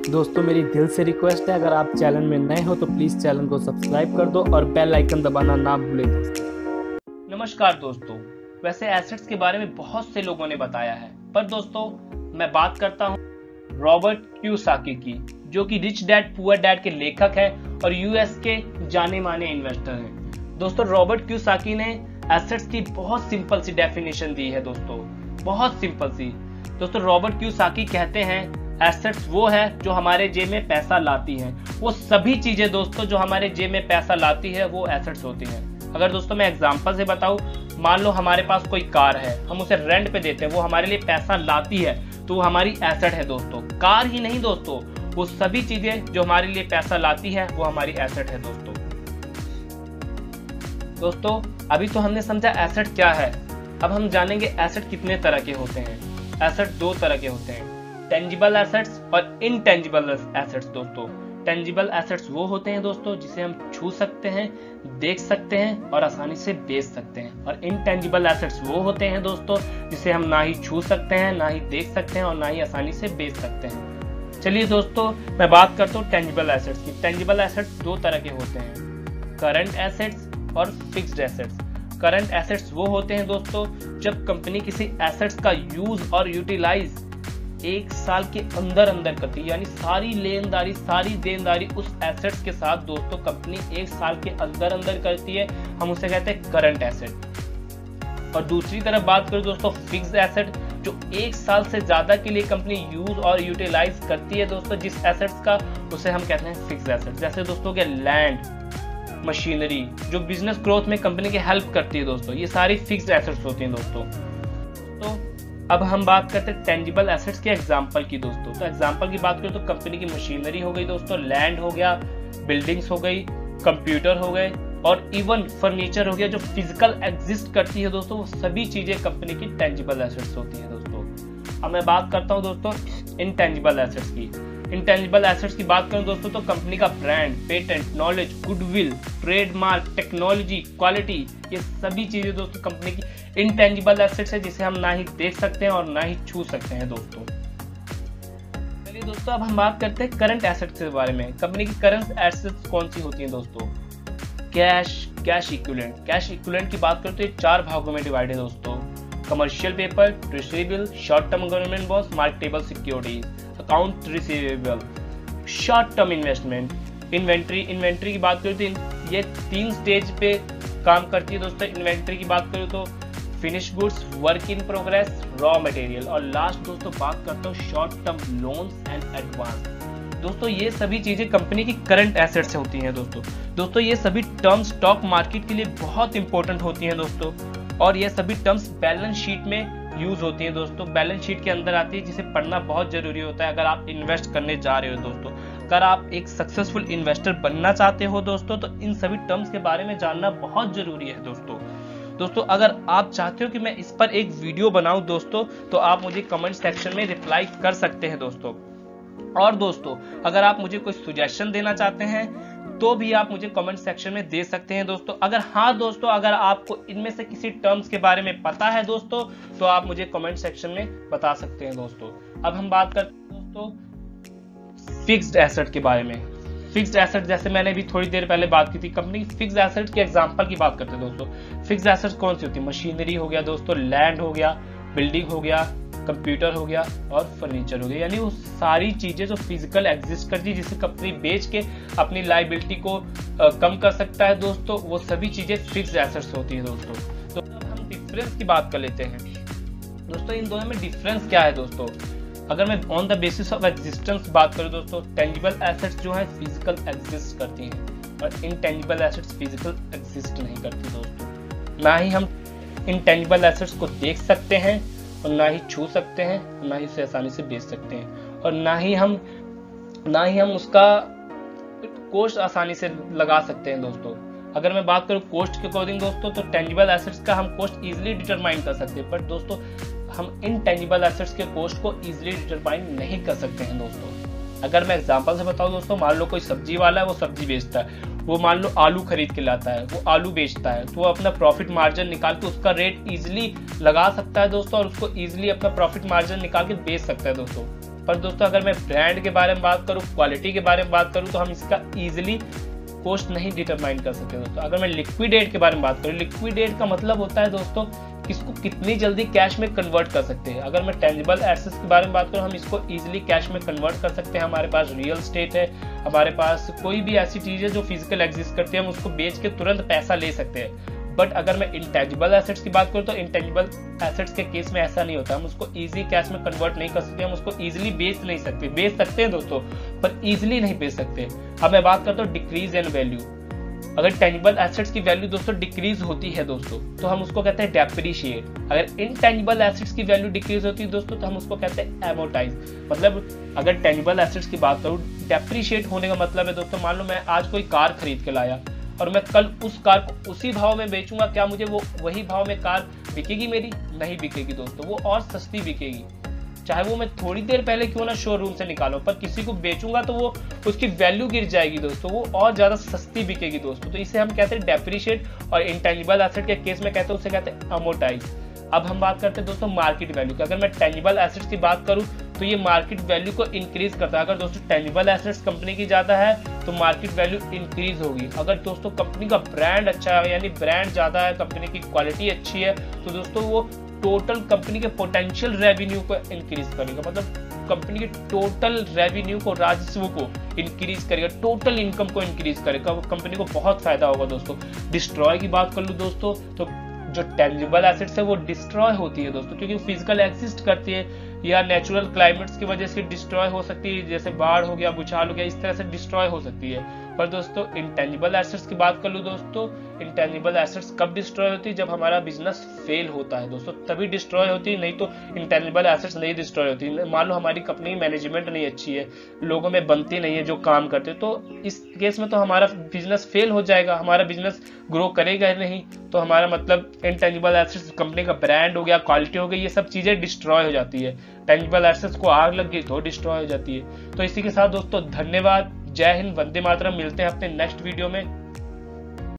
दोस्तों मेरी दिल से रिक्वेस्ट है, अगर आप चैनल में नए हो तो प्लीज़ चैनल को सब्सक्राइब कर दो और बेल आइकन दबाना ना भूलें दोस्तों। नमस्कार दोस्तों, वैसे एसेट्स के बारे में बहुत से लोगों ने बताया है, पर दोस्तों मैं बात करता हूँ रॉबर्ट कियोसाकी की, जो कि रिच डैड पुअर डैड के लेखक है और यूएस के जाने माने इन्वेस्टर हैं। दोस्तों रॉबर्ट कियोसाकी ने एसेट्स की बहुत सिंपल सी डेफिनेशन दी है दोस्तों, बहुत सिंपल सी। दोस्तों रॉबर्ट कियोसाकी कहते हैं एसेट्स वो है जो हमारे जेब में पैसा लाती हैं। वो सभी चीजें दोस्तों जो हमारे जेब में पैसा लाती है वो एसेट्स होती हैं। अगर दोस्तों मैं एग्जांपल से बताऊं, मान लो हमारे पास कोई कार है, हम उसे रेंट पे देते हैं, वो हमारे लिए पैसा लाती है तो वो हमारी एसेट है दोस्तों। कार ही नहीं दोस्तों, वो सभी चीजें जो हमारे लिए पैसा लाती है वो हमारी एसेट है दोस्तों। दोस्तों अभी तो हमने समझा एसेट क्या है, अब हम जानेंगे एसेट कितने तरह के होते हैं। एसेट दो तरह के होते हैं, टेंजिबल एसेट्स और इनटेंजिबल एसेट्स। दोस्तों टेंजिबल एसेट्स वो होते हैं दोस्तों जिसे हम छू सकते हैं, देख सकते हैं और आसानी से बेच सकते हैं, और इनटेंजिबल एसेट्स वो होते हैं दोस्तों जिसे हम ना ही छू सकते हैं, ना ही देख सकते हैं और ना ही आसानी से बेच सकते हैं। चलिए दोस्तों मैं बात करता हूँ टेंजिबल एसेट्स की। टेंजिबल एसेट्स दो तरह के होते हैं, करंट एसेट्स और फिक्स्ड एसेट्स। करंट एसेट्स वो होते हैं दोस्तों जब कंपनी किसी एसेट्स का यूज और यूटिलाइज एक साल के अंदर करती है, यानी सारी लेनदारी सारी देनदारी उस एसेट्स के साथ दोस्तों कंपनी एक साल के अंदर करती है, हम उसे कहते हैं करंट एसेट। और दूसरी तरफ बात करें दोस्तों फिक्स्ड एसेट, जो एक साल से ज्यादा के लिए कंपनी यूज और यूटिलाइज करती है दोस्तों जिस एसेट्स का, उसे हम कहते हैं फिक्स्ड एसेट। जैसे दोस्तों के लैंड, मशीनरी, जो बिजनेस ग्रोथ में कंपनी की हेल्प करती है दोस्तों, ये सारी फिक्स्ड एसेट्स होती हैं दोस्तों। तो अब हम बात करते हैं टेंजिबल एसेट्स के एग्जांपल की दोस्तों। तो एग्जांपल की बात करें तो कंपनी की मशीनरी हो गई दोस्तों, लैंड हो गया, बिल्डिंग्स हो गई, कंप्यूटर हो गए और इवन फर्नीचर हो गया, जो फिजिकल एग्जिस्ट करती है दोस्तों, वो सभी चीजें कंपनी की टेंजिबल एसेट्स होती है दोस्तों। अब मैं बात करता हूँ दोस्तों इनटेंजिबल एसेट्स की। इंटेंजिबल एसेट्स की बात करें दोस्तों तो कंपनी का brand, patent, knowledge, goodwill, trademark, technology, quality, ये सभी चीजें दोस्तों कंपनी की इंटेंजिबल एसेट्स है जिसे हम ना ही देख सकते हैं और ना ही छू सकते हैं दोस्तों। चलिए दोस्तों अब हम बात करते हैं करंट एसेट्स के बारे में। कंपनी की करंट एसेट्स कौन सी होती हैं दोस्तों? Cash equivalent. कैश इक्विवेलेंट की बात करें तो ये चार भागों में डिवाइड है दोस्तों, commercial paper, treasury bill, short term government bonds, marketable securities. Account receivable, short term investment, inventory की बात करें तो ये तीन स्टेज पे काम करती है दोस्तों। इन्वेंट्री की बात करें तो finish goods, work in progress, raw material, और लास्ट दोस्तों बात करता हूँ short term loans and advance. दोस्तों ये सभी चीजें कंपनी की करंट एसेट्स से होती हैं दोस्तों ये सभी टर्म्स स्टॉक मार्केट के लिए बहुत इंपॉर्टेंट होती हैं दोस्तों, और ये सभी टर्म्स बैलेंस शीट में यूज होती है दोस्तों, बैलेंस शीट के अंदर आती है, जिसे पढ़ना बहुत जरूरी होता है अगर आप इन्वेस्ट करने जा रहे हो दोस्तों। अगर आप एक सक्सेसफुल इन्वेस्टर बनना चाहते हो दोस्तों तो इन सभी टर्म्स के बारे में जानना बहुत जरूरी है दोस्तों अगर आप चाहते हो कि मैं इस पर एक वीडियो बनाऊं दोस्तों तो आप मुझे कमेंट सेक्शन में रिप्लाई कर सकते हैं दोस्तों। और दोस्तों अगर आप मुझे कोई सुजेशन देना चाहते हैं तो भी आप मुझे कमेंट सेक्शन में दे सकते हैं दोस्तों। अगर आपको इनमें से किसी टर्म्स के बारे में पता है दोस्तों तो आप मुझे कमेंट सेक्शन में बता सकते हैं दोस्तों। अब हम बात करते हैं दोस्तों फिक्स्ड एसेट के बारे में। फिक्स्ड एसेट जैसे मैंने भी थोड़ी देर पहले बात की थी, कंपनी फिक्स्ड एसेट के एग्जांपल की बात करते हैं दोस्तों। फिक्स्ड एसेट कौन सी होती है? मशीनरी हो गया दोस्तों, लैंड हो गया, बिल्डिंग हो गया, कंप्यूटर हो गया और फर्नीचर हो गया, यानी वो सारी चीजें जो फिजिकल एग्जिस्ट करती है जिसे कंपनी बेच के अपनी लायबिलिटी को कम कर सकता है दोस्तों, वो सभी चीजें फिक्स्ड एसेट्स होती है दोस्तों। तो हम डिफरेंस की बात कर लेते हैं दोस्तों, इन दोनों में डिफरेंस क्या है दोस्तों? अगर मैं on the basis of existence बात करूं दोस्तों, टेंजिबल एसेट्स जो है फिजिकल एग्जिस्ट करती हैं और इनटेंजिबल एसेट्स फिजिकल एग्जिस्ट नहीं करती दोस्तों। ना ही हम इनटेंजिबल एसेट्स को देख सकते हैं और ना ही छू सकते हैं, ना ही उसे आसानी से बेच सकते हैं, और ना ही हम उसका कॉस्ट आसानी से लगा सकते हैं दोस्तों। अगर मैं बात करूं कॉस्ट के अकॉर्डिंग दोस्तों तो टेंजिबल एसेट्स का हम कॉस्ट इजीली डिटरमाइन कर सकते हैं, पर दोस्तों हम इनटेंजिबल एसेट्स के कॉस्ट को इजीली डिटरमाइन नहीं कर सकते हैं दोस्तों। अगर मैं एग्जांपल से बताऊं दोस्तों, मान लो कोई सब्जी वाला है, वो सब्जी बेचता है, वो मान लो आलू खरीद के लाता है, वो आलू बेचता है, तो वो अपना प्रॉफिट मार्जिन निकाल के उसका रेट इजीली लगा सकता है दोस्तों, और उसको इजीली अपना प्रॉफिट मार्जिन निकाल के बेच सकता है दोस्तों। पर दोस्तों अगर मैं ब्रांड के बारे में बात करूँ, क्वालिटी के बारे में बात करूँ, तो हम इसका ईजिली कॉस्ट नहीं डिटरमाइन कर सकते दोस्तों। अगर मैं लिक्विडेट के बारे में बात करूँ, लिक्विडेट का मतलब होता है दोस्तों इसको कितनी जल्दी कैश में कन्वर्ट कर सकते हैं। अगर मैं टेंजिबल एसेट्स के बारे में बात करूँ, हम इसको इजीली कैश में कन्वर्ट कर सकते हैं। हमारे पास रियल स्टेट है, हमारे पास कोई भी ऐसी चीज़ है जो फिजिकल एग्जिस्ट करती है, हम उसको बेच के तुरंत पैसा ले सकते हैं। बट अगर मैं इंटेंजिबल एसेट्स की बात करूँ तो इंटेंजिबल एसेट्स के केस में ऐसा नहीं होता। हम उसको इजी कैश में कन्वर्ट नहीं कर सकते, हम उसको इजीली बेच नहीं सकते। बेच सकते हैं दोस्तों, पर इजीली नहीं बेच सकते। अब मैं बात करता हूँ डिक्रीज इन वैल्यू। अगर टेंजिबल एसेट्स की वैल्यू दोस्तों डिक्रीज होती है दोस्तों, तो हम उसको कहते हैं डेप्रिशिएट। अगर इनटेंजिबल एसेट्स की वैल्यू डिक्रीज होती है दोस्तों, तो हम उसको कहते हैं एमोटाइज। मतलब अगर टेंजिबल एसेट्स की बात करूँ, डेप्रिशिएट होने का मतलब है दोस्तों, मान लो मैं आज कोई कार खरीद के लाया और मैं कल उस कार को उसी भाव में बेचूंगा, क्या मुझे वो वही भाव में कार बिकेगी मेरी? नहीं बिकेगी दोस्तों, वो और सस्ती बिकेगी। चाहे वो मैं थोड़ी देर पहले क्यों ना शोरूम से निकालूं, पर किसी को बेचूंगा तो वो उसकी वैल्यू गिर जाएगी दोस्तों, वो और ज्यादा सस्ती बिकेगी दोस्तों। तो इसे हम कहते हैं डेप्रिशिएट, और इंटेंजिबल एसेट के केस में कहते हैं उसे कहते हैं अमोर्टाइज। अब हम बात करते हैं दोस्तों मार्केट वैल्यू की। अगर मैं टेंजिबल एसेट्स की बात करूं तो ये मार्केट वैल्यू को इंक्रीज करता है। अगर दोस्तों टेंजिबल एसेट्स कंपनी की ज्यादा है तो मार्केट वैल्यू इंक्रीज होगी। अगर दोस्तों कंपनी का ब्रांड अच्छा है, यानी ब्रांड ज्यादा है, कंपनी की क्वालिटी अच्छी है, तो दोस्तों वो टोटल कंपनी के पोटेंशियल रेवेन्यू को इंक्रीज करेगा। मतलब कंपनी के टोटल रेवेन्यू को, राजस्व को इंक्रीज करेगा, टोटल इनकम को इंक्रीज करेगा, कंपनी को बहुत फायदा होगा दोस्तों। डिस्ट्रॉय की बात कर लूँ दोस्तों, तो जो टेंजिबल एसेट्स है वो डिस्ट्रॉय होती है दोस्तों, क्योंकि फिजिकल एग्जिस्ट करती है या नेचुरल क्लाइमेट्स की वजह से डिस्ट्रॉय हो सकती है, जैसे बाढ़ हो गया, भूचाल हो गया, इस तरह से डिस्ट्रॉय हो सकती है। पर दोस्तों इंटेंजिबल एसेट्स की बात कर लूँ दोस्तों, इंटेंजिबल एसेट्स कब डिस्ट्रॉय होती है? जब हमारा बिजनेस फेल होता है दोस्तों, तभी डिस्ट्रॉय होती है, नहीं तो इंटेंजिबल एसेट्स नहीं डिस्ट्रॉय होती। मान लो हमारी कंपनी की मैनेजमेंट नहीं अच्छी है, लोगों में बनती नहीं है जो काम करते, तो इस केस में तो हमारा बिजनेस फेल हो जाएगा, हमारा बिजनेस ग्रो करेगा नहीं। तो हमारा मतलब इंटेंजिबल एसेट्स, कंपनी का ब्रांड हो गया, क्वालिटी हो गई, ये सब चीजें डिस्ट्रॉय हो जाती है। टेंजिबल एसेट्स को आग लग गई तो डिस्ट्रॉय हो जाती है। तो इसी के साथ दोस्तों धन्यवाद, जय हिंद, वंदे मातरम। मिलते हैं अपने नेक्स्ट वीडियो में।